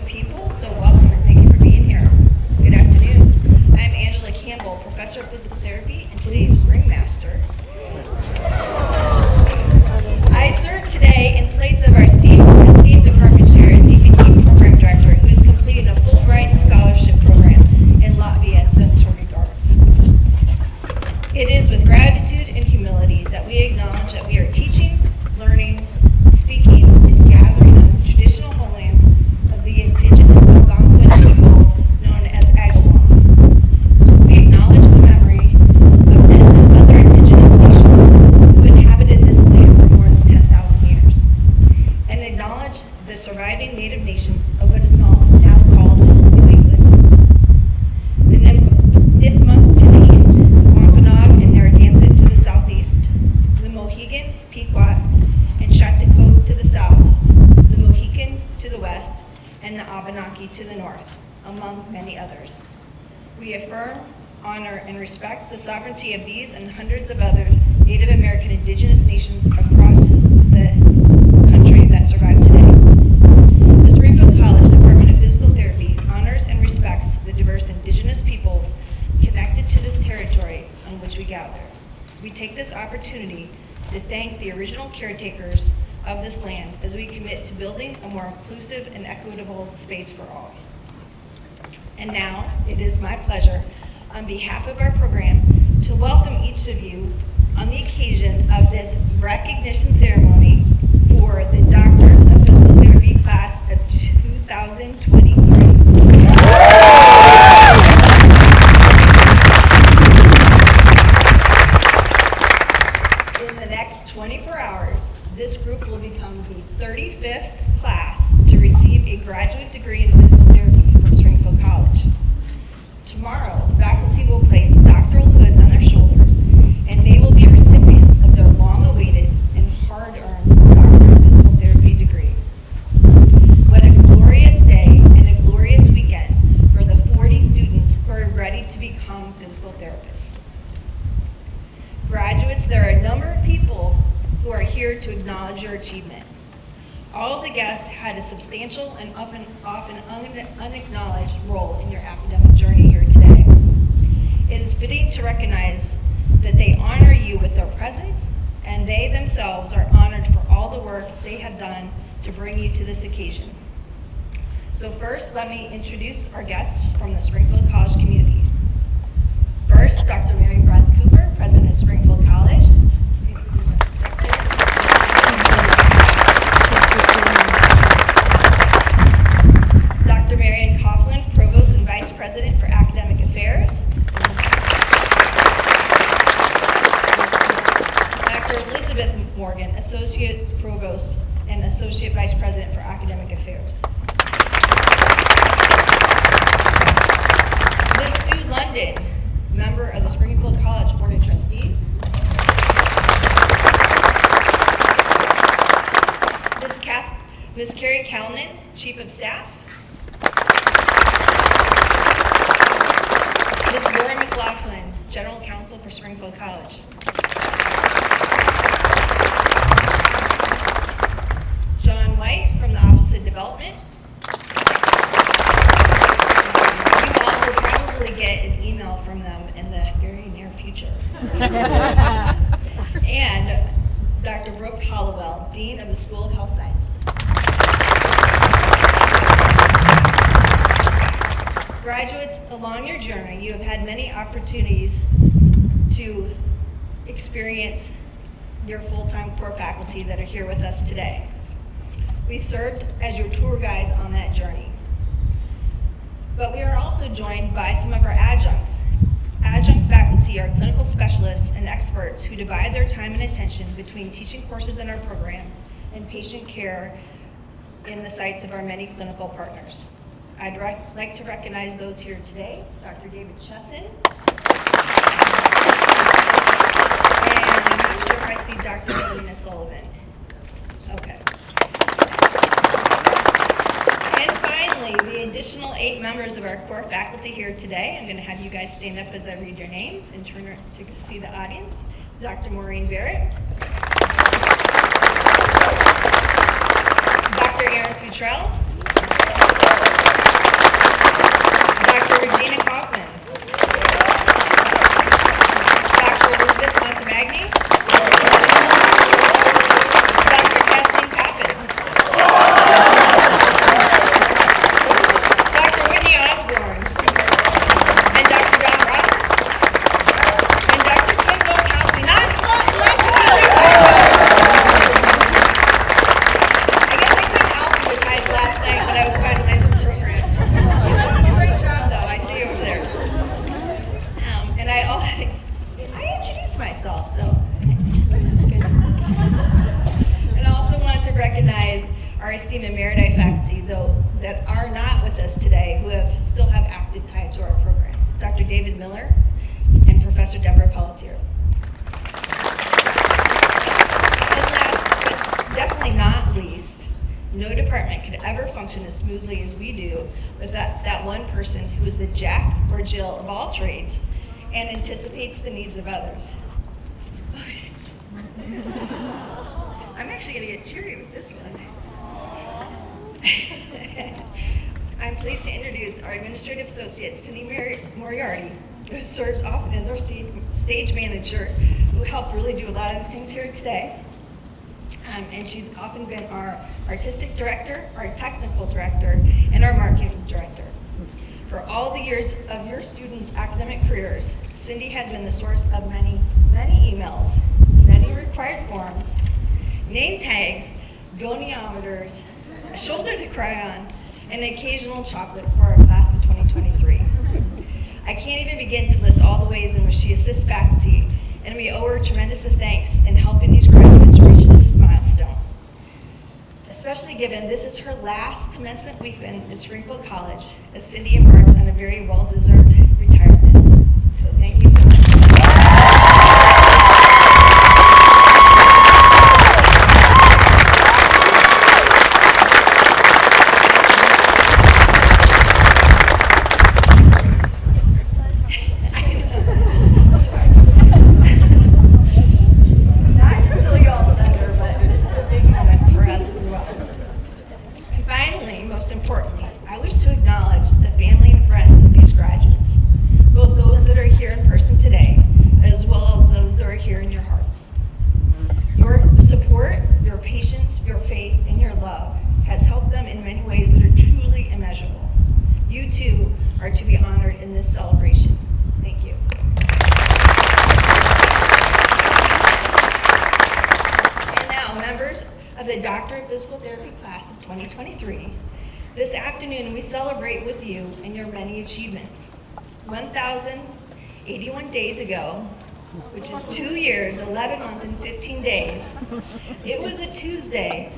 people, so welcome and thank you for being here. Good afternoon. I'm Angela Campbell, professor of physical therapy and today's ringmaster. I serve today in place of our esteemed department chair and DPT program director, who's completing a Fulbright scholarship program in Latvia and sends her regards. It is with gratitude and humility that we acknowledge that we are teaching, learning, speaking, and gathering on the traditional homelands of the indigenous Algonquin people known as Agawam. We acknowledge the memory of this and other indigenous nations who inhabited this land for more than 10,000 years, and acknowledge the surviving native nations of what is now called New England. The Nipmuc to the east, Wampanoag and Narragansett to the southeast, the Mohegan, Pequot, and Chattahoochee to the south, the Mohican to the west, and the Abenaki to the north, among many others. We affirm, honor, and respect the sovereignty of these and hundreds of other Native American indigenous nations across the country that survive today. The Springfield College Department of Physical Therapy honors and respects the diverse indigenous peoples connected to this territory on which we gather. We take this opportunity to thank the original caretakers of this land as we commit to building a more inclusive and equitable space for all. And now, it is my pleasure, on behalf of our program, to welcome each of you on the occasion of this recognition ceremony for the Doctors of Physical Therapy class of 2023. In the next 24 hours, this group will become the 35th class to receive a graduate degree in physical therapy from Springfield College. Tomorrow, faculty will place doctoral hoods on their shoulders, and they will be recipients of their long-awaited and hard-earned Doctor of Physical Therapy degree. What a glorious day and a glorious weekend for the 40 students who are ready to become physical therapists. Graduates, there are a number of people who are here to acknowledge your achievement. All of the guests had a substantial and often unacknowledged role in your academic journey here today. It is fitting to recognize that they honor you with their presence, and they themselves are honored for all the work they have done to bring you to this occasion. So first, let me introduce our guests from the Springfield College community. First, Dr. Mary Beth Cooper, President of Springfield College. Dr. Marian Coughlin, Provost and Vice President for Academic Affairs. Dr. Elizabeth Morgan, Associate Provost and Associate Vice President for Academic Affairs. Ms. Sue London, member of the Springfield College Board of Trustees. Ms. Carrie Kalnin, Chief of Staff. Ms. Laura McLaughlin, General Counsel for Springfield College. John White from the Office of Development. You all will probably get an email from them in the very near future. And Dr. Brooke Hollowell, Dean of the School of Health Sciences. Graduates, along your journey, you have had many opportunities to experience your full-time core faculty that are here with us today. We've served as your tour guides on that journey. But we are also joined by some of our adjuncts. Adjunct faculty are clinical specialists and experts who divide their time and attention between teaching courses in our program and patient care in the sites of our many clinical partners. I'd like to recognize those here today, Dr. David Chesson, and I'm not sure if I see Dr. Alina Sullivan. Okay. And finally, the additional 8 members of our core faculty here today. I'm going to have you guys stand up as I read your names and turn to see the audience. Dr. Maureen Barrett, Dr. Aaron Futrell, esteemed emeriti faculty, though, that are not with us today, who still have active ties to our program. Dr. David Miller and Professor Deborah Pelletier. And last, but definitely not least, no department could ever function as smoothly as we do without that one person who is the Jack or Jill of all trades and anticipates the needs of others. Oh, shit. I'm actually going to get teary with this one. I'm pleased to introduce our Administrative Associate, Cindy Moriarty, who serves often as our stage manager, who helped really do a lot of the things here today. And she's often been our artistic director, our technical director, and our marketing director. For all the years of your students' academic careers, Cindy has been the source of many, many emails, many required forms, name tags, goniometers, a shoulder to cry on, and an occasional chocolate for our class of 2023. I can't even begin to list all the ways in which she assists faculty, and we owe her tremendous thanks in helping these graduates reach this milestone. Especially given this is her last commencement weekend at Springfield College, as Cindy embarks on a very well-deserved retirement. So thank you so much. Most importantly, I wish to acknowledge the family and friends of these graduates, both those that are here in person today, as well as those that are here in your hearts. Your support, your patience, your faith, and your love has helped them in many ways that are truly immeasurable. You too are to be honored in this celebration. Thank you. And now, members of the Doctor of Physical Therapy class of 2023, this afternoon, we celebrate with you and your many achievements. 1,081 days ago, which is 2 years, 11 months, and 15 days, it was a Tuesday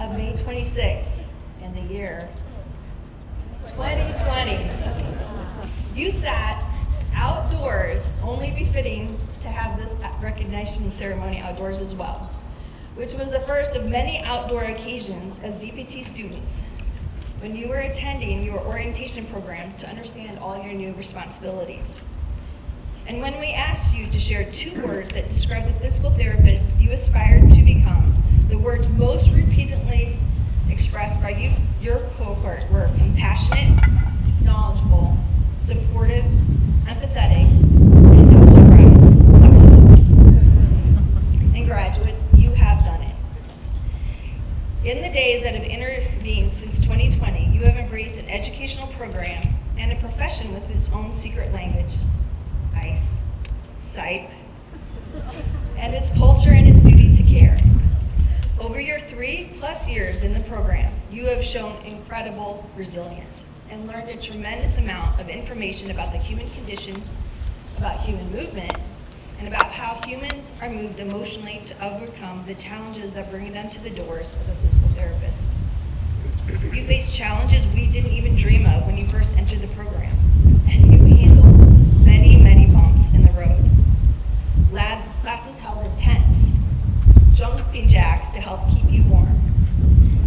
of May 26th in the year 2020. You sat outdoors, only befitting to have this recognition ceremony outdoors as well, which was the first of many outdoor occasions as DPT students when you were attending your orientation program to understand all your new responsibilities. And when we asked you to share 2 words that describe the physical therapist you aspired to become, the words most repeatedly expressed by you, your cohort, were compassionate, knowledgeable, supportive, empathetic, and no surprise, flexible. And graduates, you have done it. In the days that have intervened since 2020, you have embraced an educational program and a profession with its own secret language, ICE, SIPE, and its culture and its duty to care. Over your 3+ years in the program, you have shown incredible resilience and learned a tremendous amount of information about the human condition, about human movement, and about how humans are moved emotionally to overcome the challenges that bring them to the doors of a physical therapist. You face challenges we didn't even dream of when you first entered the program, and you handled many, many bumps in the road. Lab classes held in tents, jumping jacks to help keep you warm,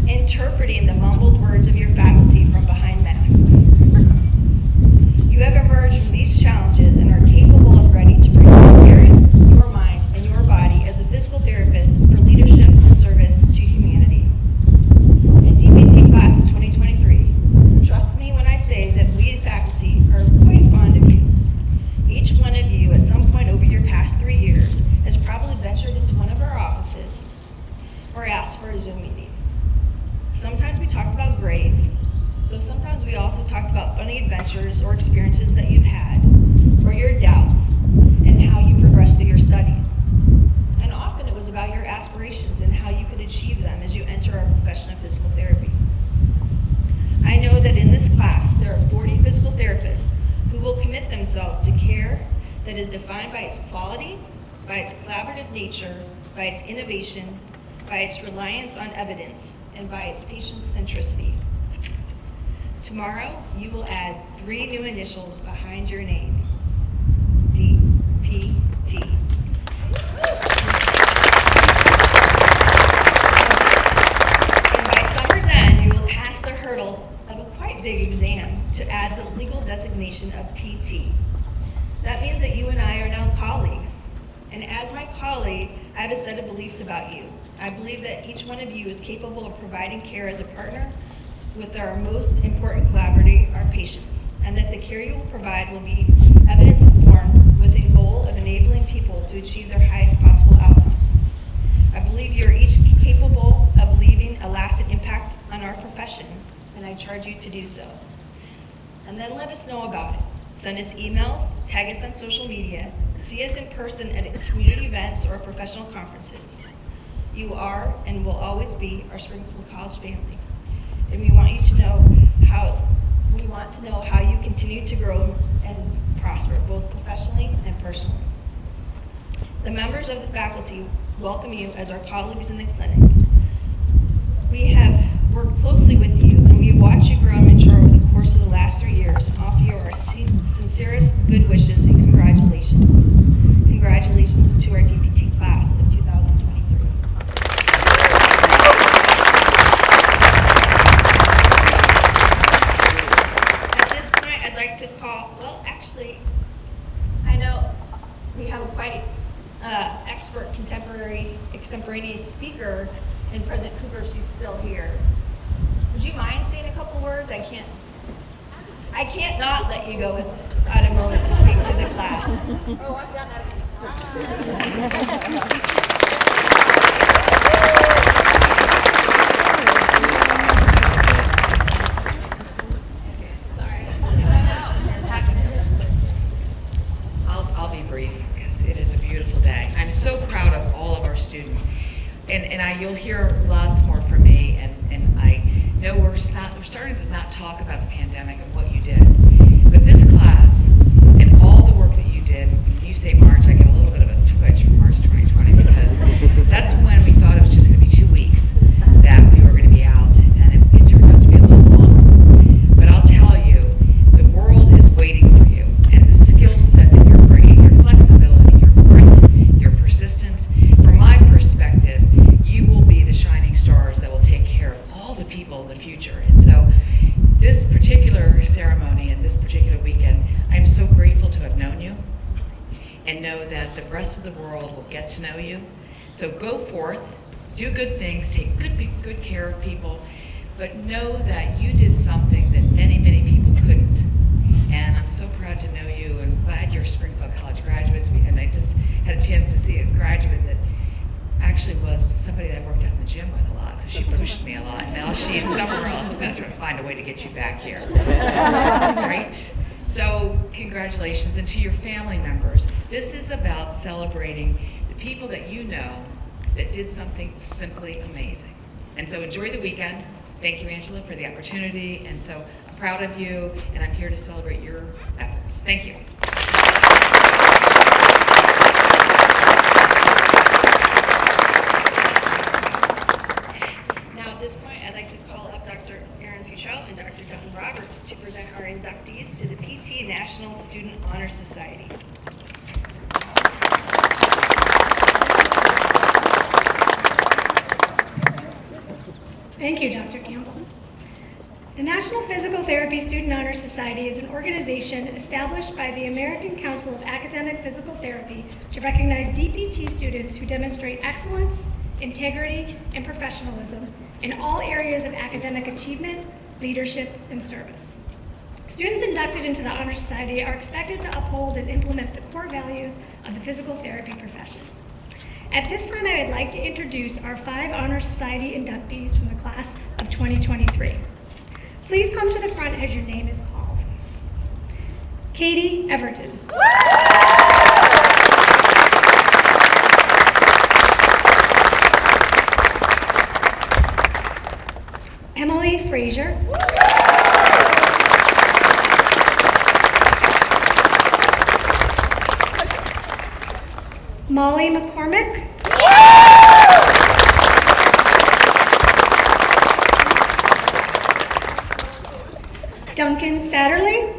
interpreting the mumbled words of your faculty from behind masks. You have emerged from these challenges and are capable and ready to bring your spirit, your mind, and your body as a physical therapist for leadership and service to humanity. And DPT class of 2023, trust me when I say that we faculty are quite fond of you. Each one of you at some point over your past 3 years has probably ventured into one of our offices or asked for a Zoom meeting. Sometimes we talked about grades, though sometimes we also talked about funny adventures or experiences that you've had, or your doubts, and how you progressed through your studies. And often it was about your aspirations and how you could achieve them as you enter our profession of physical therapy. I know that in this class there are 40 physical therapists who will commit themselves to care that is defined by its quality, by its collaborative nature, by its innovation, by its reliance on evidence, and by its patient centricity. Tomorrow, you will add 3 new initials behind your name, DPT. And by summer's end, you will pass the hurdle of a quite big exam to add the legal designation of PT. That means that you and I are now colleagues. And as my colleague, I have a set of beliefs about you. I believe that each one of you is capable of providing care as a partner with our most important collaborator, our patients, and that the care you will provide will be evidence-informed with the goal of enabling people to achieve their highest possible outcomes. I believe you are each capable of leaving a lasting impact on our profession, and I charge you to do so. And then let us know about it. Send us emails, tag us on social media, see us in person at community events or professional conferences. You are and will always be our Springfield College family. And we want to know how you continue to grow and prosper, both professionally and personally. The members of the faculty welcome you as our colleagues in the clinic. We have worked closely with you, and we have watched you grow and mature over the course of the last 3 years, and offer you our sincerest good wishes and congratulations. Congratulations to our DPT class of 2023. At this point, I'd like to call, I know we have a quite expert extemporaneous speaker in President Cooper, if she's still here. Would you mind saying a couple words? I can't not let you go without a moment to speak to the class. Oh, I've done that. Sorry. I'll be brief because it is a beautiful day. I'm so proud of all of our students. And you'll hear lots more from me, and I know we're starting to not talk about the pandemic and what you did. But this class and all the work that you did, when you say March, I get a little bit of a twitch from March 2020 because that's when we thought it was just going to be 2 weeks that we were going to be out, and it turned out to be a little longer. But I'll tell you, the world is waiting for you, and the skill set that you're bringing, your flexibility, your grit, your persistence, from my perspective, you will be the shining stars that will take care of all the people in the future. And so this particular ceremony and this particular weekend, I'm so grateful to have known you and know that the rest of the world will get to know you. So go forth, do good things, take good care of people, but know that you did something that many, many people couldn't. And I'm so proud to know you and glad you're Springfield College graduates. And I just had a chance to see a graduate that actually was somebody that I worked out in the gym with a lot, so she pushed me a lot. Now she's somewhere else. I'm going to try to find a way to get you back here. Right? So congratulations. And to your family members, this is about celebrating the people that you know that did something simply amazing. And so enjoy the weekend. Thank you, Angela, for the opportunity. And so I'm proud of you, and I'm here to celebrate your efforts. Thank you. At this point, I'd like to call up Dr. Aaron Futrell and Dr. Don Roberts to present our inductees to the PT National Student Honor Society. Thank you, Dr. Campbell. The National Physical Therapy Student Honor Society is an organization established by the American Council of Academic Physical Therapy to recognize DPT students who demonstrate excellence, integrity, and professionalism in all areas of academic achievement, leadership, and service. Students inducted into the Honor Society are expected to uphold and implement the core values of the physical therapy profession. At this time, I would like to introduce our 5 Honor Society inductees from the class of 2023. Please come to the front as your name is called. Katie Everton. Emily Frazier. Molly McCormick. Duncan Satterley.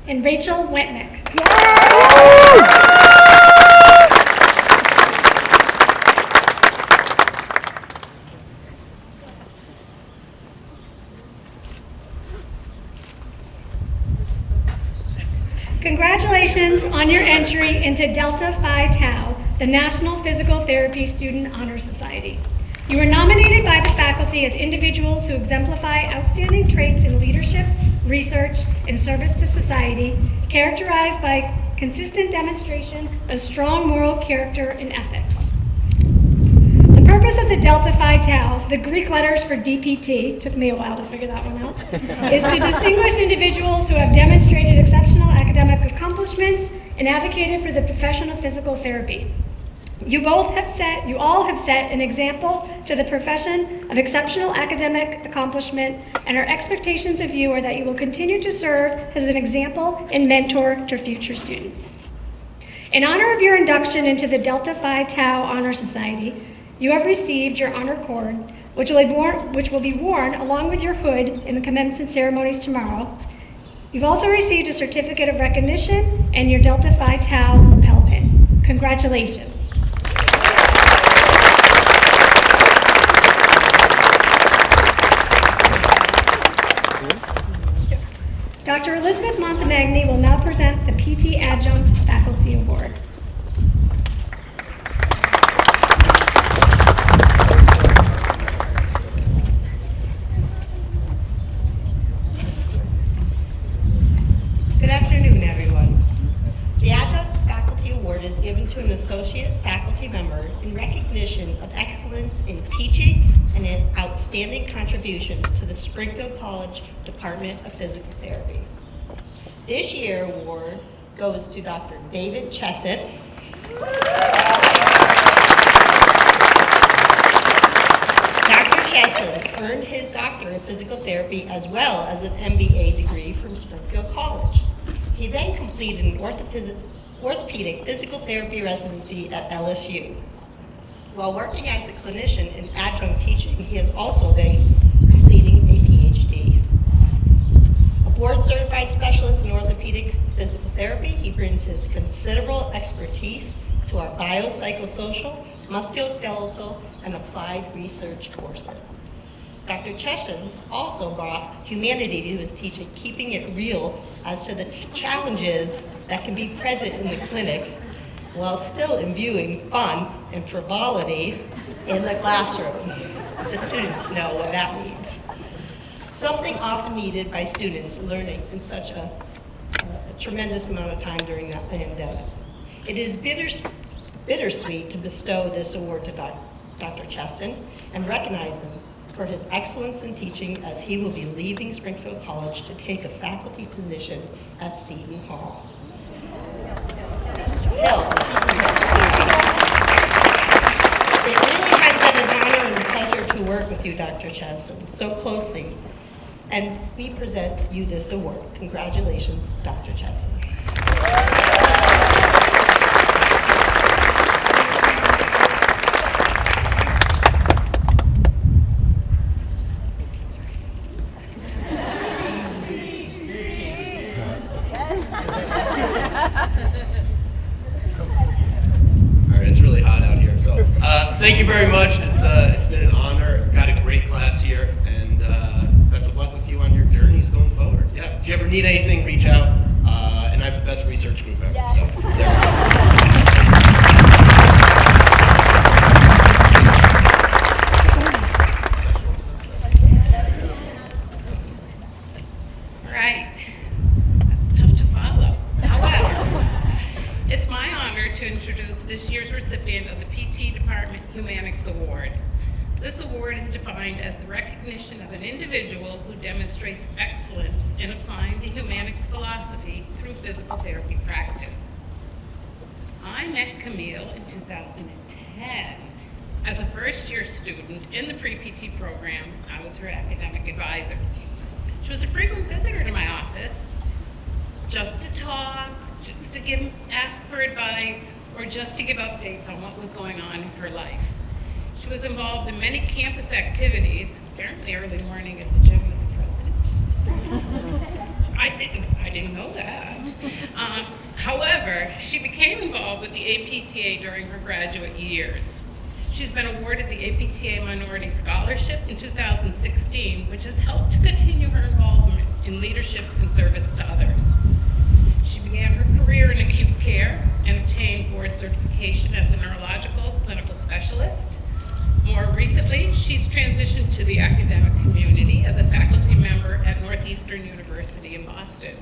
And Rachel Wentnick. Congratulations on your entry into Delta Phi Tau, the National Physical Therapy Student Honor Society. You were nominated by the faculty as individuals who exemplify outstanding traits in leadership, research, and service to society, characterized by consistent demonstration of strong moral character and ethics. The purpose of the Delta Phi Tau, the Greek letters for DPT, took me a while to figure that one out, is to distinguish individuals who have demonstrated exceptional academic accomplishments and advocated for the profession of physical therapy. You all have set an example to the profession of exceptional academic accomplishment, and our expectations of you are that you will continue to serve as an example and mentor to future students. In honor of your induction into the Delta Phi Tau Honor Society, you have received your honor cord, which will be worn along with your hood in the commencement ceremonies tomorrow. You've also received a certificate of recognition and your Delta Phi Tau lapel pin. Congratulations. Dr. Elizabeth Montemagni will now present the PT Adjunct Faculty Award. Good afternoon, everyone. The Adjunct Faculty Award is given to an associate faculty member in recognition of excellence in teaching and in outstanding contributions to the Springfield College Department of Physical Therapy. This year's award goes to Dr. David Chesset. Dr. Chesset earned his doctorate in physical therapy as well as an MBA degree from Springfield College. He then completed an orthopedic physical therapy residency at LSU. While working as a clinician in adjunct teaching, he has also been completing a PhD. A board-certified specialist in orthopedic physical therapy, he brings his considerable expertise to our biopsychosocial, musculoskeletal, and applied research courses. Dr. Chesson also brought humanity to his teaching, keeping it real as to the challenges that can be present in the clinic while still imbuing fun and frivolity in the classroom. The students know what that means. Something often needed by students learning in such a tremendous amount of time during that pandemic. It is bittersweet to bestow this award to Dr. Chesson and recognize him for his excellence in teaching, as he will be leaving Springfield College to take a faculty position at Seton Hall. It really has been an honor and a pleasure to work with you, Dr. Chesson, so closely, and we present you this award. Congratulations, Dr. Chesson. Thank you very much. It's been an honor. Got a great class here, and best of luck with you on your journeys going forward. Yeah. If you ever need anything, reach out. And I have the best research group ever. Yes. So there we go. All right. That's tough to follow. However, it's my honor to introduce this year's recipient of the PT Department Humanics Award. This award is defined as the recognition of an individual who demonstrates excellence in applying the humanics philosophy through physical therapy practice. I met Camille in 2010 as a first-year student in the pre-PT program. I was her academic advisor. She was a frequent visitor to my office, just to talk, just to ask for advice, or just to give updates on what was going on in her life. She was involved in many campus activities, apparently early morning at the gym with the president. I didn't know that. However, she became involved with the APTA during her graduate years. She's been awarded the APTA Minority Scholarship in 2016, which has helped to continue her involvement in leadership and service to others. She began her career in acute care and obtained board certification as a neurological clinical specialist. More recently, she's transitioned to the academic community as a faculty member at Northeastern University in Boston.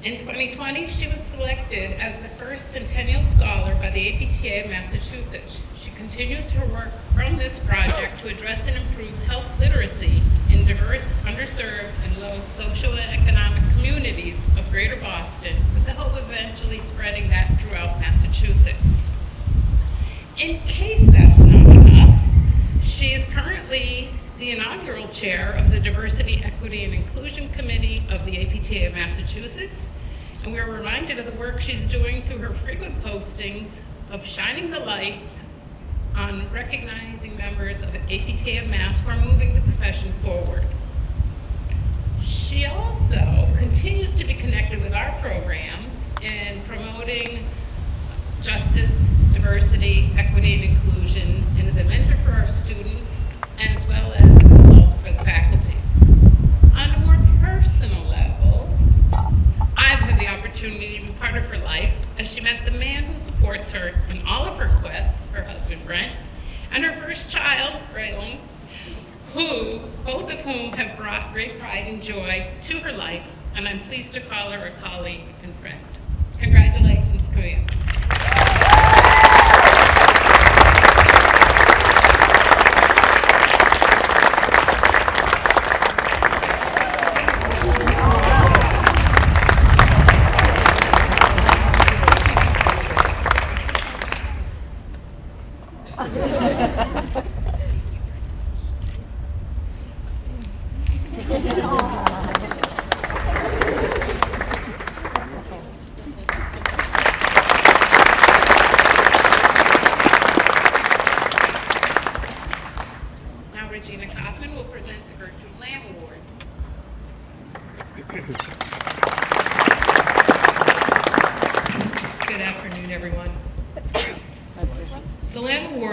In 2020, she was selected as the first Centennial Scholar by the APTA of Massachusetts. She continues her work from this project to address and improve health literacy in diverse, underserved, and low socioeconomic communities of Greater Boston, with the hope of eventually spreading that throughout Massachusetts. In case that's not enough, she is currently the inaugural chair of the Diversity, Equity, and Inclusion Committee of the APTA of Massachusetts, and we're reminded of the work she's doing through her frequent postings of shining the light on recognizing members of the APTA of Mass who are moving the profession forward. She also continues to be connected with our program in promoting justice, diversity, equity, and inclusion, and is a mentor for our students, as well as a consultant for the faculty. On a more personal level, I've had the opportunity to be part of her life as she met the man who supports her in all of her quests, her husband Brent, and her first child, Raylan, both of whom have brought great pride and joy to her life, and I'm pleased to call her a colleague and friend. Congratulations, Kuya.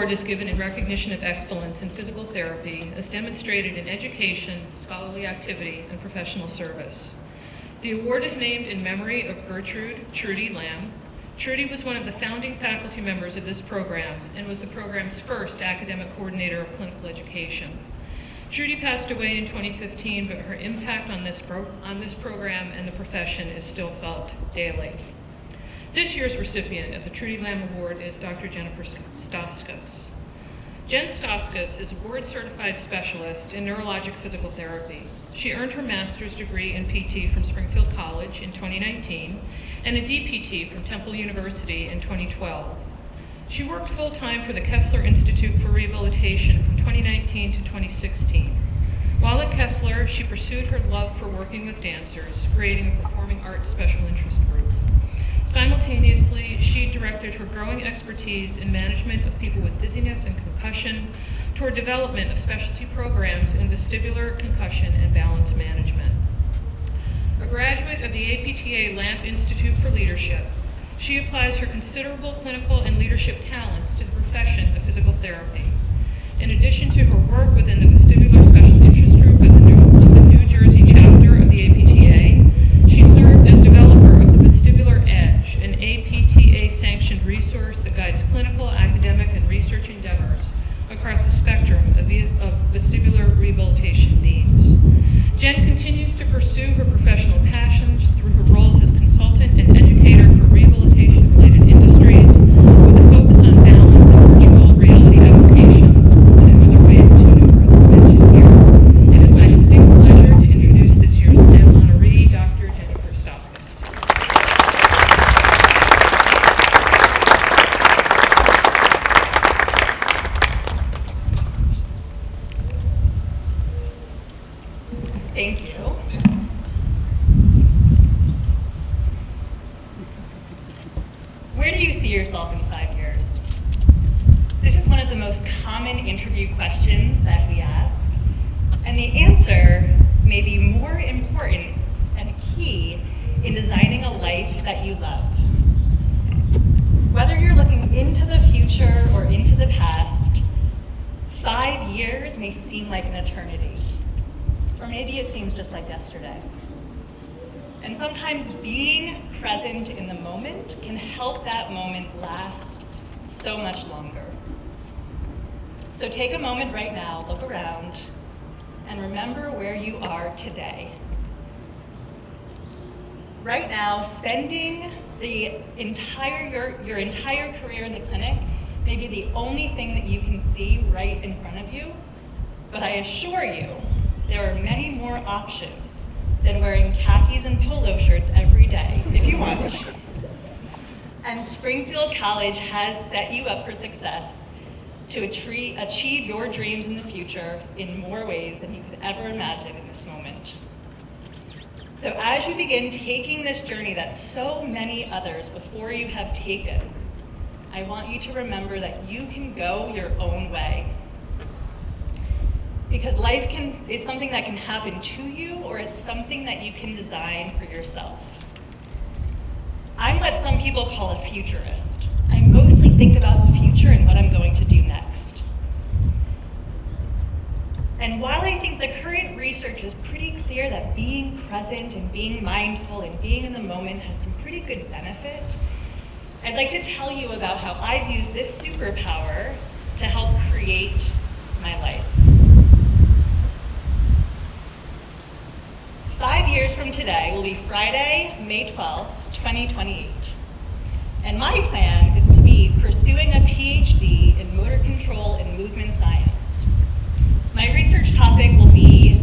Is given in recognition of excellence in physical therapy as demonstrated in education, scholarly activity, and professional service. The award is named in memory of Gertrude Trudy Lamb. Trudy was one of the founding faculty members of this program and was the program's first academic coordinator of clinical education. Trudy passed away in 2015, but her impact on this program and the profession is still felt daily. This year's recipient of the Trudy Lamb Award is Dr. Jennifer Stoskas. Jen Stoskas is a board-certified specialist in neurologic physical therapy. She earned her master's degree in PT from Springfield College in 2019 and a DPT from Temple University in 2012. She worked full-time for the Kessler Institute for Rehabilitation from 2019 to 2016. While at Kessler, she pursued her love for working with dancers, creating a performing arts special interest group. Simultaneously, she directed her growing expertise in management of people with dizziness and concussion toward development of specialty programs in vestibular, concussion, and balance management. A graduate of the APTA Lamp Institute for Leadership, she applies her considerable clinical and leadership talents to the profession of physical therapy. In addition to her work within the vestibular special interest group of the New Jersey chapter of the APTA, she served as developer of the Vestibular Edge, an APTA-sanctioned resource that guides clinical, academic, and research endeavors across the spectrum of vestibular rehabilitation needs. Jen continues to pursue her professional passions through her roles as consultant and educator for rehabilitation-related industries, with a focus on balance and virtual reality applications, and other ways too numerous to mention here. It is my distinct pleasure to introduce this year's Lamb honoree, Dr. Jennifer Stoskas. Thank you. Where do you see This is one of the most common interview questions that we ask, and the answer may be more important and key in designing a life that you love. Whether you're looking into the future or into the past, 5 years may seem like an eternity, or maybe it seems just like yesterday. And sometimes being present in the moment can help that moment last so much longer. So take a moment right now, look around, and remember where you are today. Right now, spending your entire career in the clinic may be the only thing that you can see right in front of you, but I assure you, there are many more options than wearing khakis and polo shirts every day, if you want. And Springfield College has set you up for success to achieve your dreams in the future in more ways than you could ever imagine in this moment. So as you begin taking this journey that so many others before you have taken, I want you to remember that you can go your own way. Because life is something that can happen to you, or it's something that you can design for yourself. I'm what some people call a futurist. I mostly think about the future and what I'm going to do next. And while I think the current research is pretty clear that being present and being mindful and being in the moment has some pretty good benefit, I'd like to tell you about how I've used this superpower to help create my life. 5 years from today will be Friday, May 12th, 2028. And my plan is to be pursuing a PhD in motor control and movement science. My research topic will be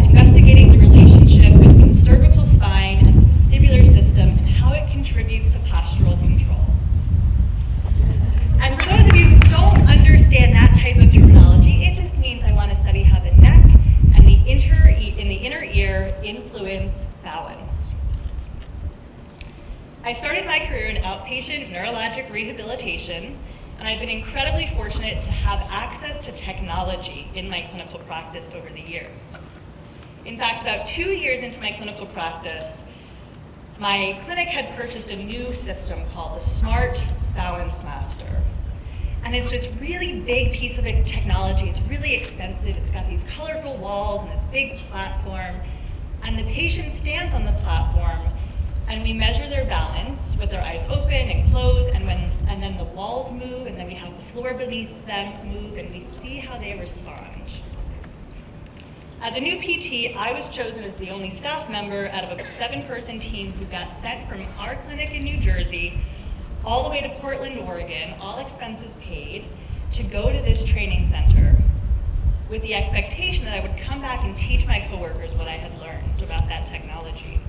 investigating the relationship between the cervical spine and the vestibular system and how it contributes to postural control. And for those of you who don't understand that type of terminology, it just means I want to study how the neck and the inner ear influence balance. I started my career in outpatient neurologic rehabilitation, and I've been incredibly fortunate to have access to technology in my clinical practice over the years. In fact, about 2 years into my clinical practice, my clinic had purchased a new system called the Smart Balance Master. And it's this really big piece of technology. It's really expensive. It's got these colorful walls and this big platform. And the patient stands on the platform, and we measure their balance with their eyes open and closed, and then the walls move, and then we have the floor beneath them move, and we see how they respond. As a new PT, I was chosen as the only staff member out of a 7-person team who got sent from our clinic in New Jersey all the way to Portland, Oregon, all expenses paid, to go to this training center with the expectation that I would come back and teach my coworkers what I had learned about that technology.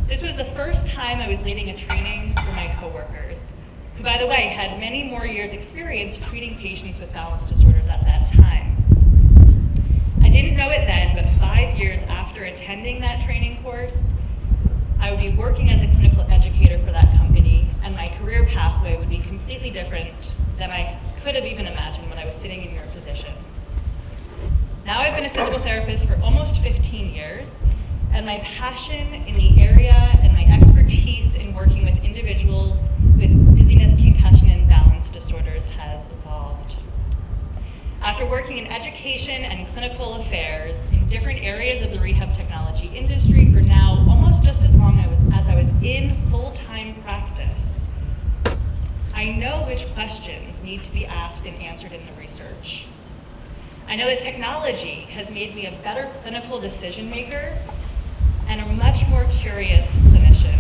This was the first time I was leading a training for my coworkers, who, by the way, had many more years' experience treating patients with balance disorders at that time. I didn't know it then, but 5 years after attending that training course, I would be working as a clinical educator for that company, and my career pathway would be completely different than I could have even imagined when I was sitting in your position. Now I've been a physical therapist for almost 15 years, and my passion in the area and my expertise in working with individuals with dizziness, concussion, and balance disorders has evolved. After working in education and clinical affairs in different areas of the rehab technology industry for now almost just as long as I was in full-time practice, I know which questions need to be asked and answered in the research. I know that technology has made me a better clinical decision maker and a much more curious clinician.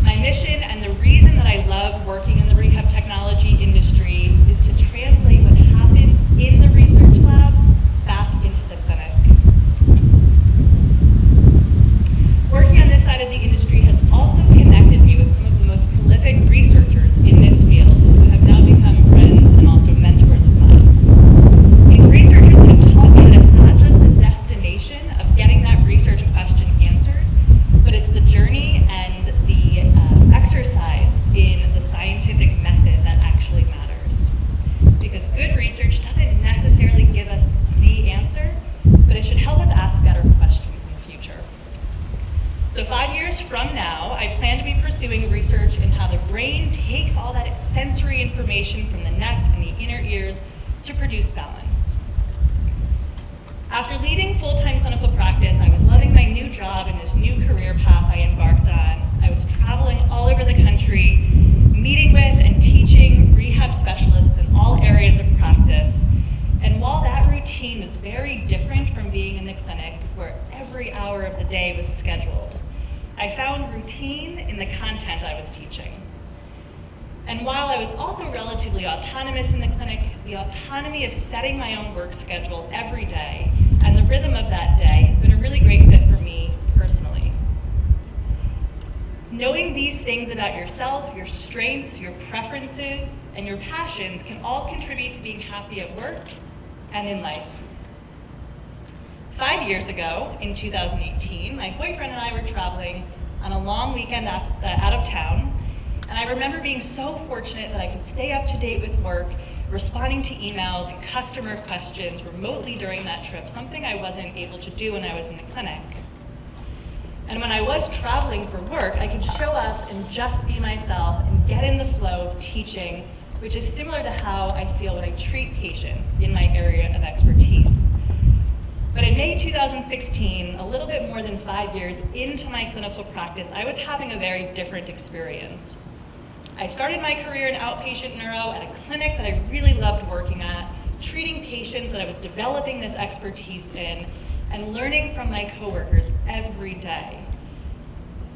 My mission and the reason that I love working in the rehab technology industry is to translate what happens in the research lab back into the clinic. Working on this side of the industry has also connected me with some of the most prolific researchers in this field who have now become friends and also mentors of mine. These researchers have taught me that it's not just the destination of getting that research question answered, but it's the journey brain takes all that sensory information from the neck and the inner ears to produce balance. After leaving full-time clinical practice, I was loving my new job and this new career path I embarked on. I was traveling all over the country, meeting with and teaching rehab specialists in all areas of practice. And while that routine was very different from being in the clinic, where every hour of the day was scheduled, I found routine in the content I was teaching. And while I was also relatively autonomous in the clinic, the autonomy of setting my own work schedule every day and the rhythm of that day has been a really great fit for me personally. Knowing these things about yourself, your strengths, your preferences, and your passions can all contribute to being happy at work and in life. 5 years ago, in 2018, my boyfriend and I were traveling on a long weekend out of town, and I remember being so fortunate that I could stay up to date with work, responding to emails and customer questions remotely during that trip, something I wasn't able to do when I was in the clinic. And when I was traveling for work, I could show up and just be myself and get in the flow of teaching, which is similar to how I feel when I treat patients in my area of expertise. But in May 2016, a little bit more than 5 years into my clinical practice, I was having a very different experience. I started my career in outpatient neuro at a clinic that I really loved working at, treating patients that I was developing this expertise in, and learning from my coworkers every day.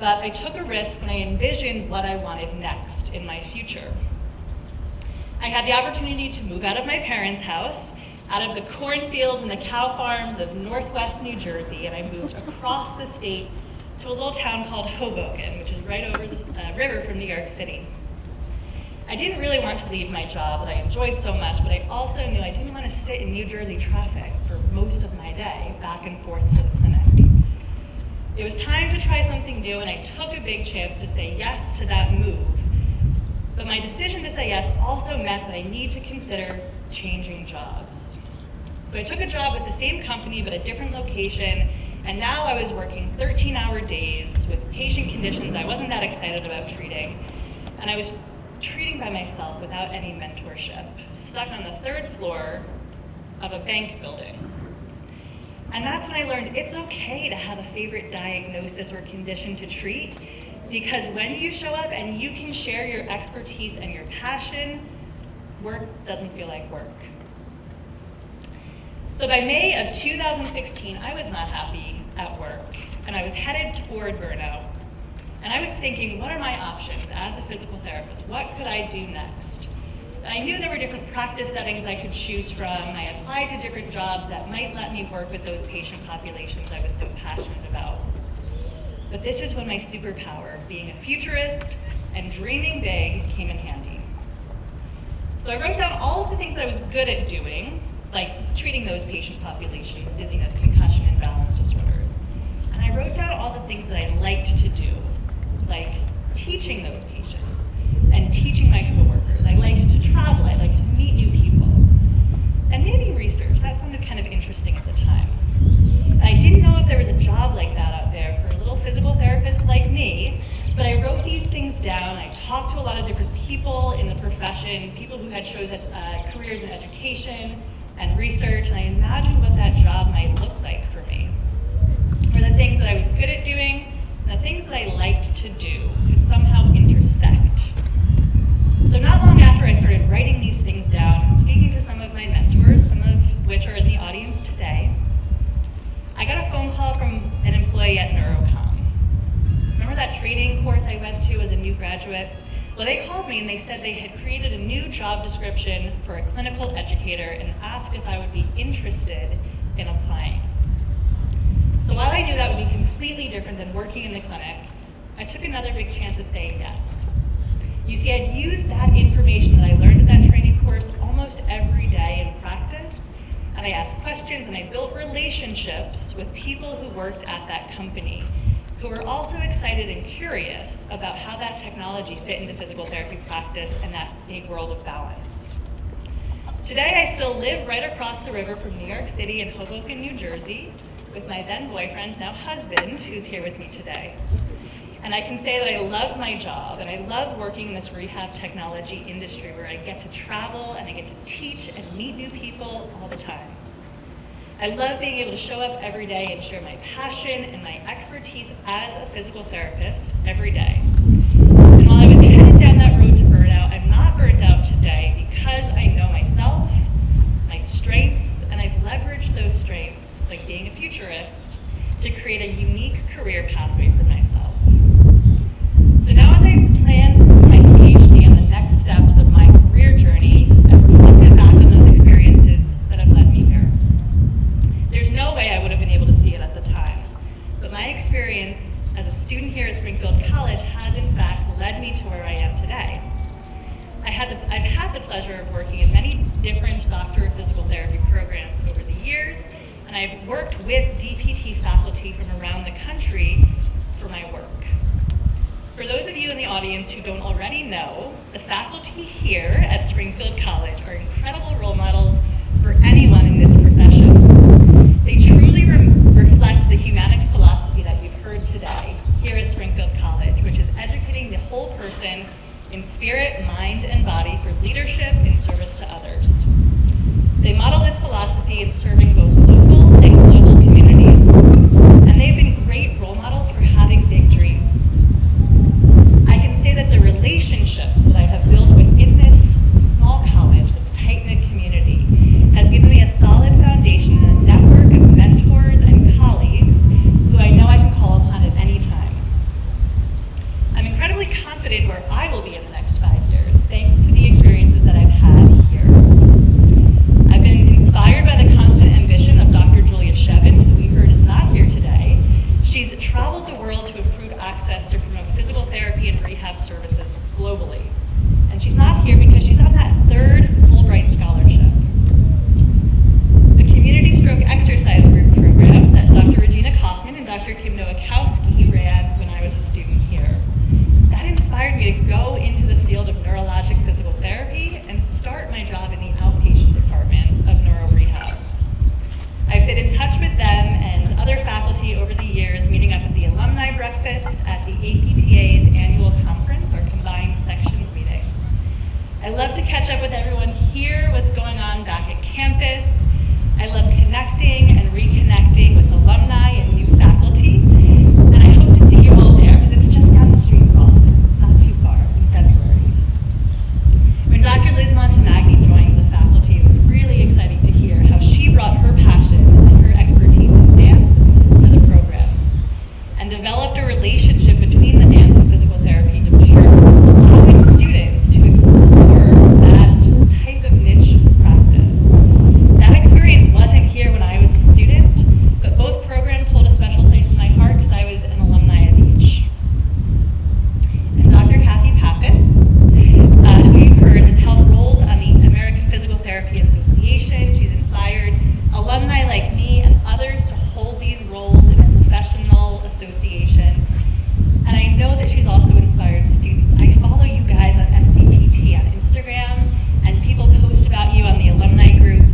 But I took a risk when I envisioned what I wanted next in my future. I had the opportunity to move out of my parents' house, out of the cornfields and the cow farms of Northwest New Jersey, and I moved across the state to a little town called Hoboken, which is right over the river from New York City. I didn't really want to leave my job that I enjoyed so much, but I also knew I didn't want to sit in New Jersey traffic for most of my day, back and forth to the clinic. It was time to try something new, and I took a big chance to say yes to that move. But my decision to say yes also meant that I need to consider changing jobs. So I took a job with the same company but a different location, and now I was working 13-hour days with patient conditions I wasn't that excited about treating, and I was treating by myself without any mentorship, stuck on the 3rd floor of a bank building. And that's when I learned it's okay to have a favorite diagnosis or condition to treat, because when you show up and you can share your expertise and your passion, work doesn't feel like work. So by May of 2016, I was not happy at work, and I was headed toward burnout. And I was thinking, what are my options as a physical therapist? What could I do next? And I knew there were different practice settings I could choose from. I applied to different jobs that might let me work with those patient populations I was so passionate about. But this is when my superpower of being a futurist and dreaming big came in handy. So I wrote down all of the things I was good at doing, like treating those patient populations, dizziness, concussion, and balance disorders. And I wrote down all the things that I liked to do, like teaching those patients and teaching my coworkers. I liked to travel, I liked to meet new people. And maybe research, that sounded kind of interesting at the time. And I didn't know if there was a job like that out there for a little physical therapist like me, but I wrote these things down. I talked to a lot of different people in the profession, people who had careers in education and research, and I imagined what that job might look like for me. Were the things that I was good at doing and the things that I liked to do could somehow intersect. So not long after I started writing these things down and speaking to some of my mentors, some of which are in the audience today, I got a phone call from an employee at Neurocom. Remember that training course I went to as a new graduate? Well, they called me and they said they had created a new job description for a clinical educator and asked if I would be interested in applying. So while I knew that would be completely different than working in the clinic, I took another big chance at saying yes. You see, I'd used that information that I learned at that training course almost every day in practice, and I asked questions and I built relationships with people who worked at that company, who were also excited and curious about how that technology fit into physical therapy practice and that big world of balance. Today, I still live right across the river from New York City in Hoboken, New Jersey, with my then boyfriend, now husband, who's here with me today. And I can say that I love my job, and I love working in this rehab technology industry where I get to travel and I get to teach and meet new people all the time. I love being able to show up every day and share my passion and my expertise as a physical therapist every day. And while I was headed down that road to burnout, I'm not burnt out today because I know myself, my strengths, and I've leveraged those strengths, like being a futurist, to create a unique career pathway for myself. So now as I plan for my PhD and the next steps of my career journey, I've reflected back on those experiences that have led me here. There's no way I would have been able to see it at the time, but my experience as a student here at Springfield College has in fact led me to where I am today. I've had the pleasure of working in many different Doctor of Physical Therapy programs over the years, and I've worked with DPT faculty from around the country for my work. For those of you in the audience who don't already know, the faculty here at Springfield College are incredible role models for anyone in this profession. They truly reflect the Humanics philosophy that you've heard today here at Springfield College, which is educating the whole person in spirit, mind, and body for leadership in service to others. They model this philosophy in serving both local and global communities, and they've been great role models for having big dreams. I can say that the relationships that I have built within this small college, this tight-knit community, has given me a solid foundation and a network of mentors and colleagues who I know I can call upon at any time. I'm incredibly confident where I will be in the next 5 years, thanks to the experiences that I've had here. I've been inspired by the constant ambition of Dr. Julia Shevin, who we heard is not here today. She's traveled the world to improve access to promote physical therapy and rehab services globally. And she's not here because she's on that third Fulbright scholarship. The Community Stroke Exercise Group program that Dr. Regina Kaufman and Dr. Kim Nowakowski ran when I was a student here. That inspired me to go into the field of neurologic physical therapy and start my job in the outpatient department of neuro rehab. I've stayed in touch with them and other faculty over the years, meeting up at the alumni breakfast at the APTA's annual conference, or combined sections meeting. I love to catch up with everyone, hear what's going on back at campus. I love connecting and reconnecting with alumni and new faculty, and I hope to see you all there because it's just down the street in Boston, not too far, in February. When Dr. Liz Montemagny joined the faculty, it was really exciting to hear how she brought her passion and her expertise in dance to the program and developed a relationship between the dance and physical therapy departments, allowing students to explore that type of niche practice. That experience wasn't here when I was a student, but both programs hold a special place in my heart because I was an alumni of each. And Dr. Kathy Pappas, who you've heard, has held roles on the American Physical Therapy Association. She's inspired alumni like me and others to hold these roles in a professional association. And I know that she's also inspired students. I follow you guys on SCPT on Instagram, and people post about you on the alumni group.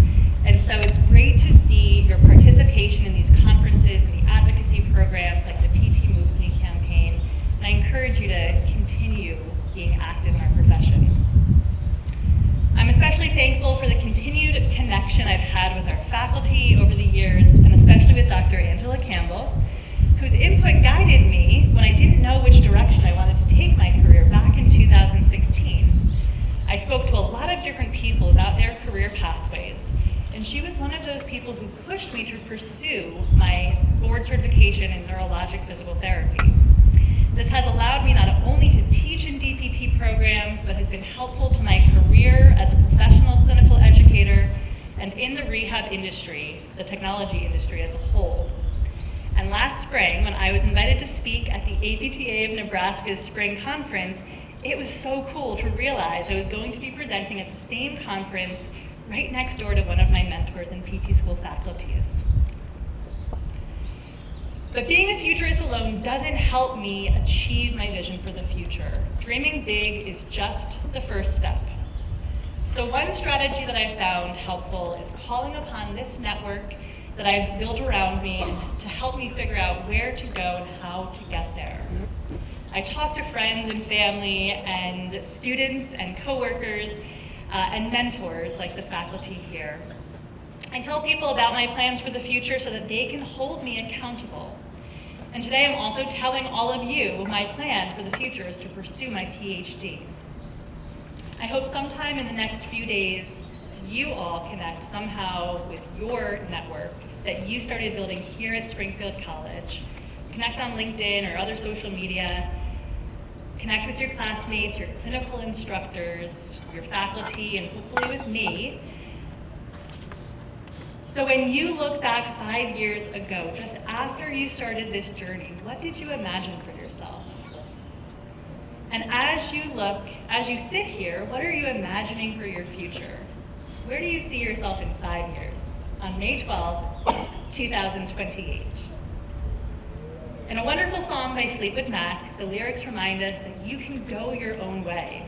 And so it's great to see your participation in these conferences and the advocacy programs like the PT Moves Me campaign. And I encourage you to continue being active in our profession. I'm especially thankful for the continued connection I've had with our faculty over the years, and especially with Dr. Angela Campbell, whose input guided me when I didn't know which direction I wanted to take my career back in 2016. I spoke to a lot of different people about their career pathways, and she was one of those people who pushed me to pursue my board certification in neurologic physical therapy. This has allowed me not only to teach in DPT programs, but has been helpful to my career as a professional clinical educator and in the rehab industry, the technology industry as a whole. And last spring, when I was invited to speak at the APTA of Nebraska's spring conference, it was so cool to realize I was going to be presenting at the same conference right next door to one of my mentors and PT school faculties. But being a futurist alone doesn't help me achieve my vision for the future. Dreaming big is just the first step. So one strategy that I've found helpful is calling upon this network that I've built around me to help me figure out where to go and how to get there. I talk to friends and family and students and coworkers and mentors like the faculty here. I tell people about my plans for the future so that they can hold me accountable. And today I'm also telling all of you my plan for the future is to pursue my PhD. I hope sometime in the next few days, you all connect somehow with your network that you started building here at Springfield College. Connect on LinkedIn or other social media. Connect with your classmates, your clinical instructors, your faculty, and hopefully with me. So when you look back 5 years ago, just after you started this journey, what did you imagine for yourself? And as you sit here, what are you imagining for your future? Where do you see yourself in 5 years? On May 12th, 2028. In a wonderful song by Fleetwood Mac, the lyrics remind us that you can go your own way.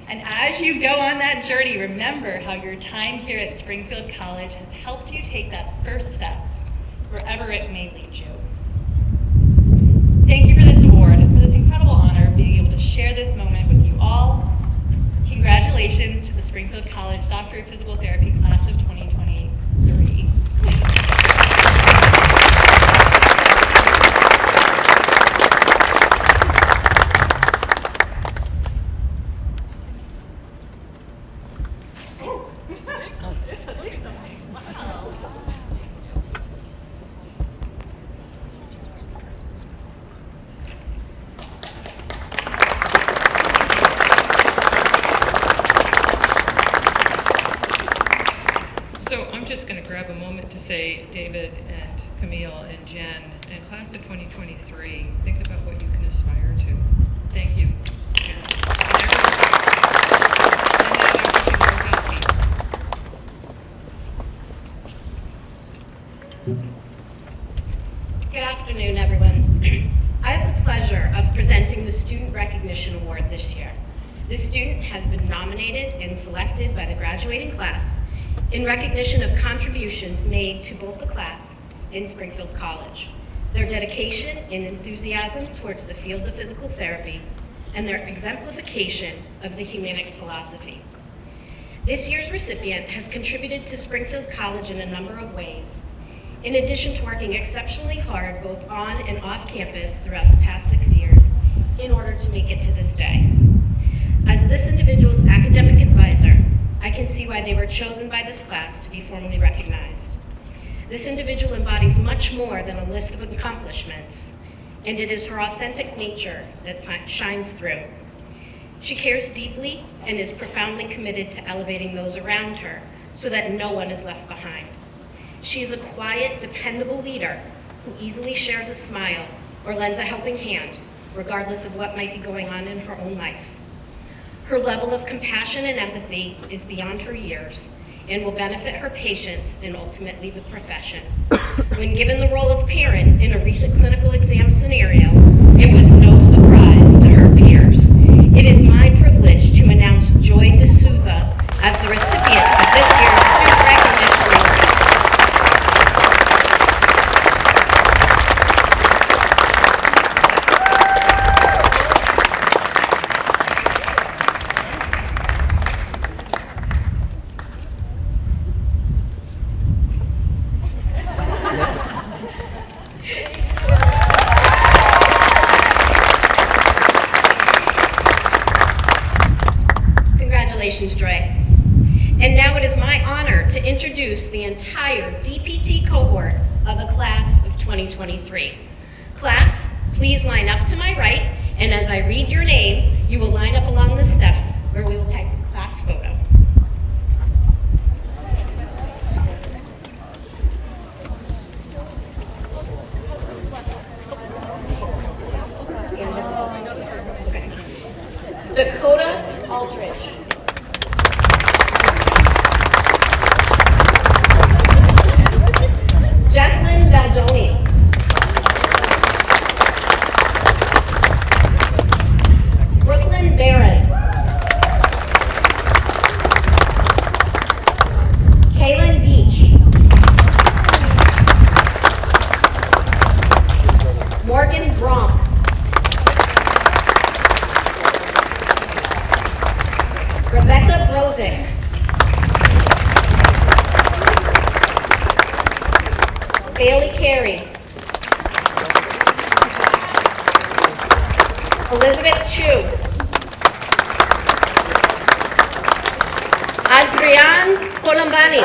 And as you go on that journey, remember how your time here at Springfield College has helped you take that first step, wherever it may lead you. Thank you for this award and for this incredible honor of being able to share this moment with you all. Congratulations to the Springfield College Doctor of Physical Therapy class of 2023. So I'm just going to grab a moment to say, David and Camille and Jen and class of 2023, think about what you can aspire to. Thank you, Jen. Good afternoon, everyone. I have the pleasure of presenting the Student Recognition Award this year. This student has been nominated and selected by the graduating class in recognition of contributions made to both the class and Springfield College, their dedication and enthusiasm towards the field of physical therapy, and their exemplification of the Humanics philosophy. This year's recipient has contributed to Springfield College in a number of ways, in addition to working exceptionally hard both on and off campus throughout the past 6 years in order to make it to this day. As this individual's academic advisor, I can see why they were chosen by this class to be formally recognized. This individual embodies much more than a list of accomplishments, and it is her authentic nature that shines through. She cares deeply and is profoundly committed to elevating those around her so that no one is left behind. She is a quiet, dependable leader who easily shares a smile or lends a helping hand, regardless of what might be going on in her own life. Her level of compassion and empathy is beyond her years and will benefit her patients and ultimately the profession. When given the role of parent in a recent clinical exam scenario, it was no surprise to her peers. It is my privilege to announce Joy D'Souza as the recipient of this year's Student Recognition Award. Congratulations, Joy. And now it is my honor to introduce the entire DPT cohort of the class of 2023. Class, please line up to my right, and as I read your name, you will line up along the steps where we will take a class photo. Dakota Aldridge. Jacqueline Baldoni. Brooklyn Barron. Kaylin Beach. Morgan Bronk. Rebecca Brozick. Bailey Carey. Elizabeth Chu. Adrian Colombani.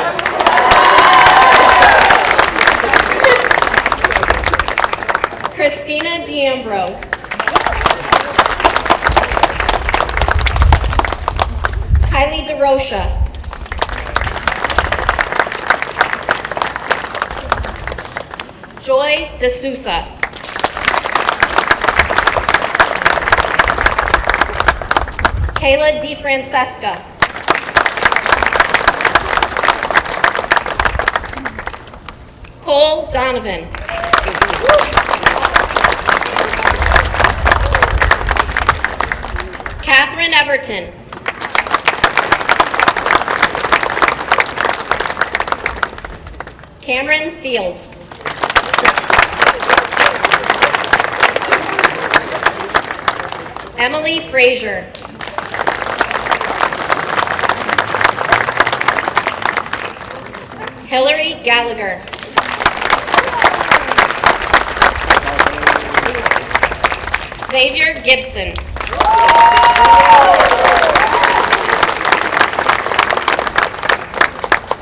Christina D'Ambro. Kylie DeRocha. Joy D'Souza. Kayla DeFrancesca. Cole Donovan. Catherine Everton. Cameron Field. Emily Frazier. Hillary Gallagher. Xavier Gibson.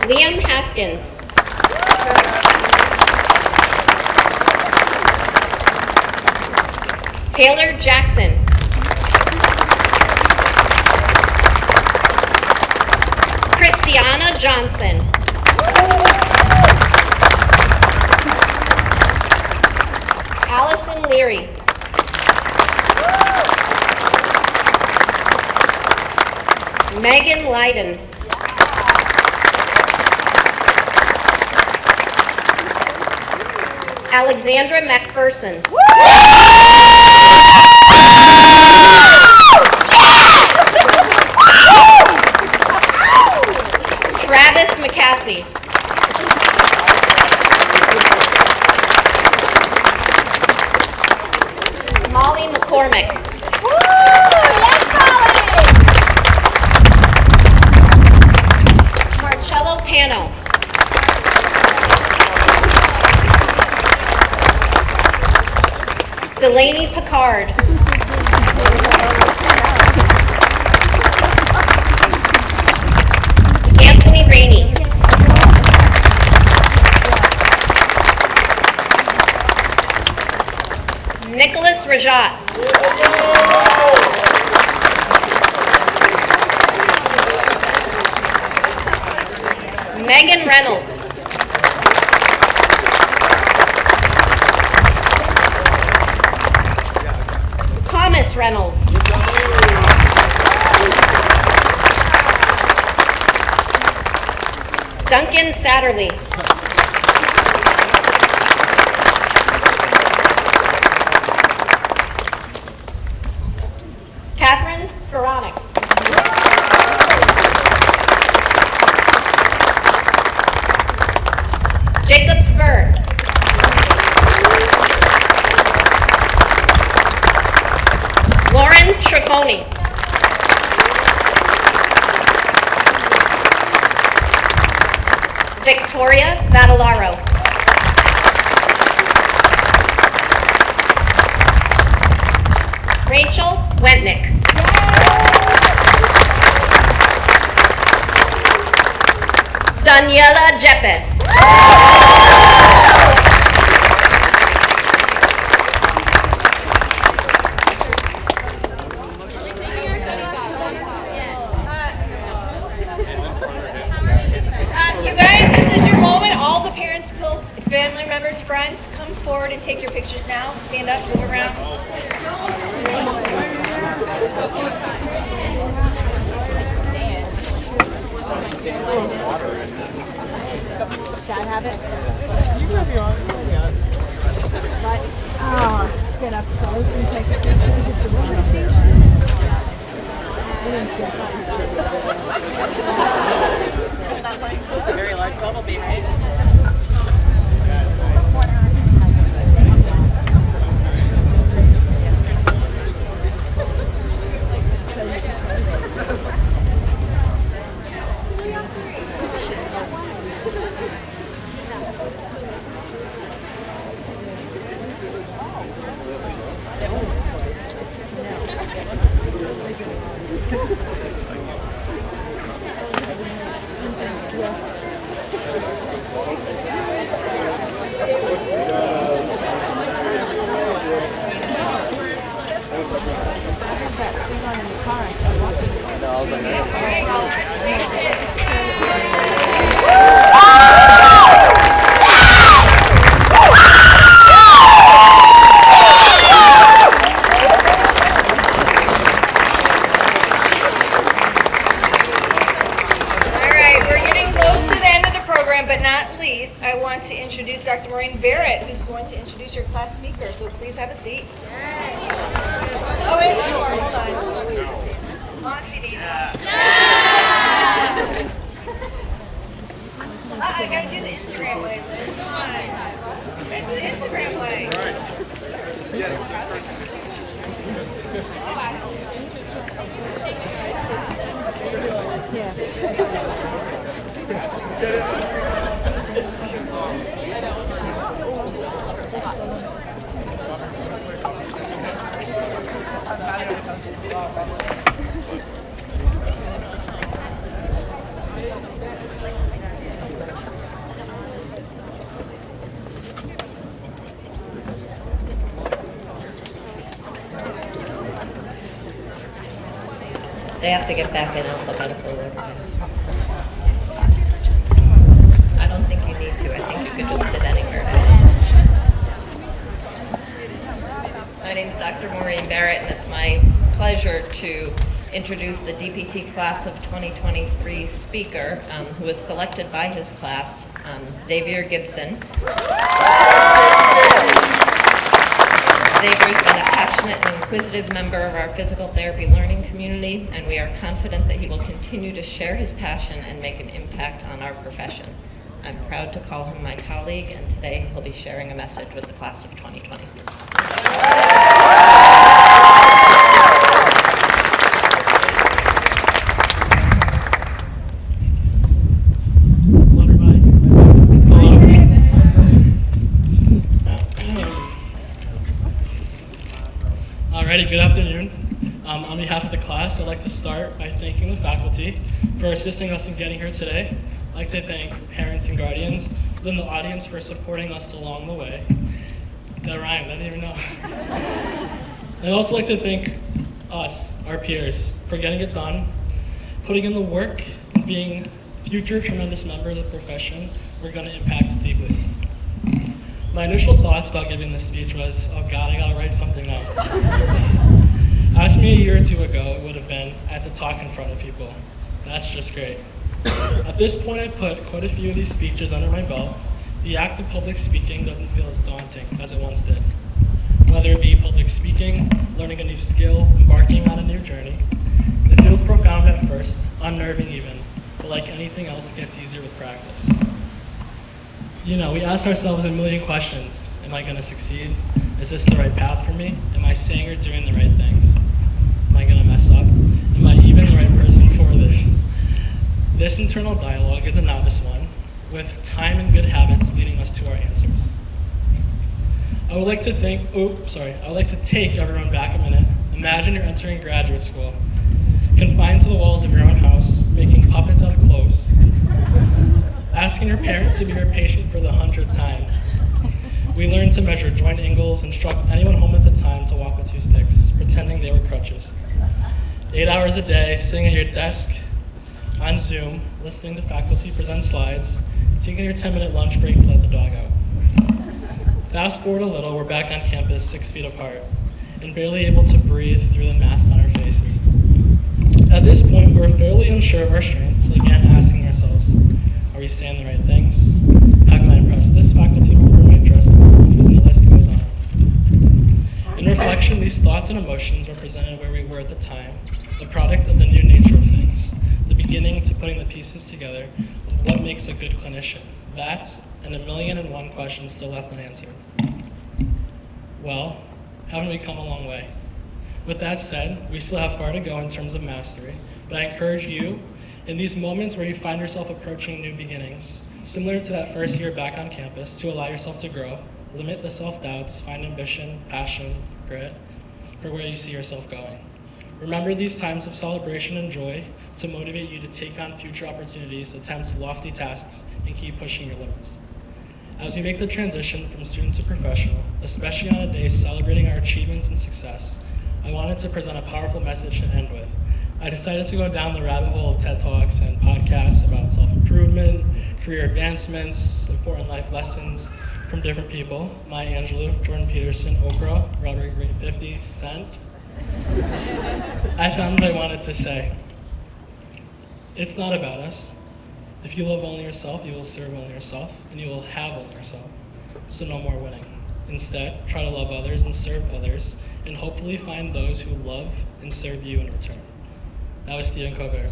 Liam Haskins. Taylor Jackson. Christiana Johnson. Allison Leary. Megan Lyden. Alexandra McPherson. Travis McCassie. Molly McCormick. Marcello Pano. Delaney Picard. Anthony Rainey. Nicholas Rajat. Megan Reynolds. Thomas Reynolds. Duncan Satterley. Catherine Skoranek. Jacob Spur. Lauren Trifoni. Victoria Badalaro. Rachel Wentnick. Daniela Jeppes. You guys, this is your moment. All the parents, family members, friends, come forward and take your pictures now. Stand up, move around. Dad have it? You can be on. But, get up close and take a picture with the woman. It's a very large bumblebee, right? But not least, I want to introduce Dr. Maureen Barrett, who's going to introduce your class speaker. So please have a seat. Oh, wait, one more. Hold on. Monty needs I got to do the Instagram way, Liz. Come on. Gotta do the Instagram way. They have to get back in alphabetical order. I don't think you need to. I think you could just sit anywhere. My name's Dr. Maureen Barrett, and it's my pleasure to introduce the DPT class of 2023 speaker, who was selected by his class, Xavier Gibson. Xavier's been a passionate and inquisitive member of our physical therapy learning community, and we are confident that he will continue to share his passion and make an impact on our profession. I'm proud to call him my colleague, and today he'll be sharing a message with the class of 2020. Alrighty, good afternoon. On behalf of the class, I'd like to start by thanking the faculty for assisting us in getting here today. I'd like to thank parents and guardians within the audience for supporting us along the way. That rhymed, I didn't even know. I'd also like to thank us, our peers, for getting it done, putting in the work, and being future tremendous members of the profession we're going to impact deeply. My initial thoughts about giving this speech was, oh God, I gotta write something down. Ask me a year or two ago, it would have been, I have to talk in front of people. That's just great. At this point, I've put quite a few of these speeches under my belt. The act of public speaking doesn't feel as daunting as it once did. Whether it be public speaking, learning a new skill, embarking on a new journey, it feels profound at first, unnerving even, but like anything else, it gets easier with practice. You know, we ask ourselves a million questions. Am I going to succeed? Is this the right path for me? Am I saying or doing the right things? Am I going to mess up? Am I even the right person for this? This internal dialogue is a novice one, with time and good habits leading us to our answers. I would like to take everyone back a minute. Imagine you're entering graduate school, confined to the walls of your own house, making puppets out of clothes, asking your parents to be your patient for the 100th time. We learned to measure joint angles, instruct anyone home at the time to walk with 2 sticks, pretending they were crutches. 8 hours a day, sitting at your desk on Zoom, listening to faculty present slides, taking your 10-minute lunch break to let the dog out. Fast forward a little, we're back on campus 6 feet apart, and barely able to breathe through the masks on our faces. At this point, we're fairly unsure of our strengths, again asking ourselves, are we saying the right things? How can I impress this faculty member my trust? And the list goes on. In reflection, these thoughts and emotions represented where we were at the time, the product of the new nature of things, the beginning to putting the pieces together of what makes a good clinician. That, and 1,000,001 questions still left unanswered. Well, haven't we come a long way? With that said, we still have far to go in terms of mastery, but I encourage you, in these moments where you find yourself approaching new beginnings, similar to that first year back on campus, to allow yourself to grow, limit the self-doubts, find ambition, passion, grit, for where you see yourself going. Remember these times of celebration and joy to motivate you to take on future opportunities, attempt lofty tasks, and keep pushing your limits. As we make the transition from student to professional, especially on a day celebrating our achievements and success, I wanted to present a powerful message to end with. I decided to go down the rabbit hole of TED Talks and podcasts about self-improvement, career advancements, important life lessons from different people. Maya Angelou, Jordan Peterson, Oprah, Roderick Green 50 Cent. I found what I wanted to say. It's not about us. If you love only yourself, you will serve only yourself, and you will have only yourself. So no more winning. Instead, try to love others and serve others, and hopefully find those who love and serve you in return. That was Stephen Colbert.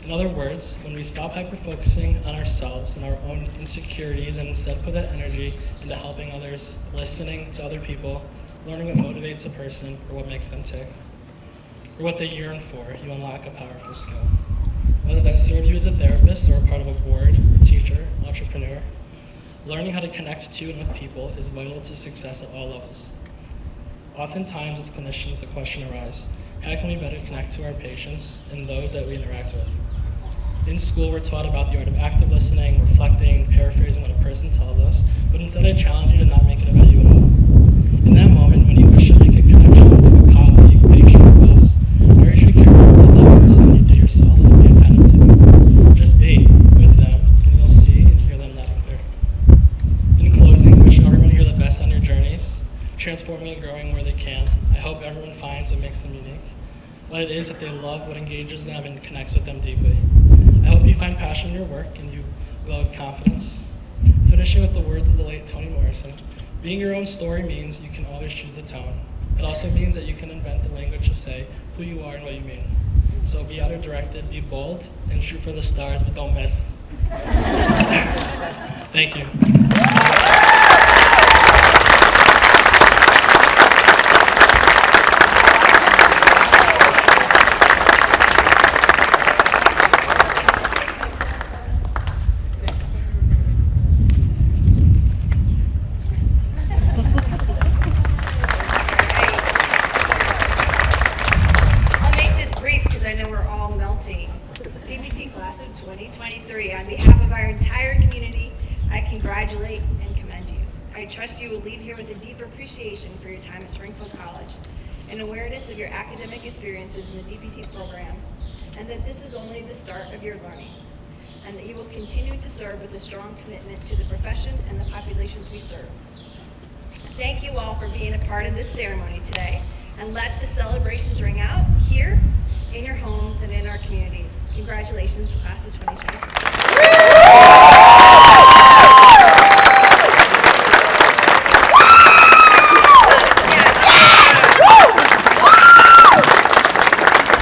In other words, when we stop hyper-focusing on ourselves and our own insecurities and instead put that energy into helping others, listening to other people, learning what motivates a person or what makes them tick, or what they yearn for, you unlock a powerful skill. Whether that serve you as a therapist or a part of a board or teacher, entrepreneur, learning how to connect to and with people is vital to success at all levels. Oftentimes, as clinicians, the question arises, how can we better connect to our patients and those that we interact with? In school, we're taught about the art of active listening, reflecting, paraphrasing what a person tells us, but instead I challenge you to not make it about you at all. In that moment, when you wish to make a connection to a colleague, patient, or boss, I urge you to care more about that person than you do yourself. Be attentive to them. Just be with them, and you'll see and hear them loud and clear. In closing, I wish everyone here the best on your journeys, transforming and growing where they can. I hope everyone finds what makes them unique, what it is that they love, what engages them, and connects with them deeply. I hope you find passion in your work and you glow with confidence. Finishing with the words of the late Toni Morrison, being your own story means you can always choose the tone. It also means that you can invent the language to say who you are and what you mean. So be outer-directed, be bold, and shoot for the stars, but don't miss. Thank you. DPT class of 2023. On behalf of our entire community, I congratulate and commend you. I trust you will leave here with a deep appreciation for your time at Springfield College, an awareness of your academic experiences in the DPT program, and that this is only the start of your learning, and that you will continue to serve with a strong commitment to the profession and the populations we serve. Thank you all for being a part of this ceremony today, and let the celebrations ring out here, in your homes, and in our communities. Congratulations, class of 2023.